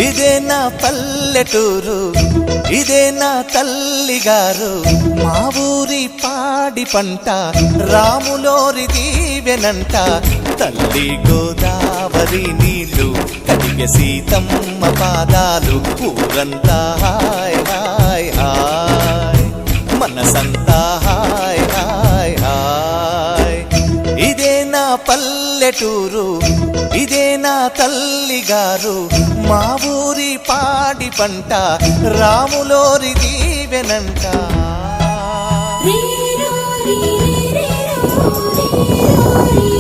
ఇదే నా పల్లెటూరు, ఇదే నా తల్లిగారు. మా ఊరి పాడి పంట రాములోరి దీవెనంట. తల్లి గోదావరి నీళ్ళు కడిగే సీతమ్మ పాదాలు. ఊరంతా హాయ్ హాయ్ హాయ్, మనసంతా హాయ్ హాయ్ హాయ్. ఇదే నా పల్లెటూరు, ఇదే నా తల్లిగారు. మా ఊరి పాడి పంట రాములోరి దీవెనంట. రీ రో రీ రీ రో రీ రో రీ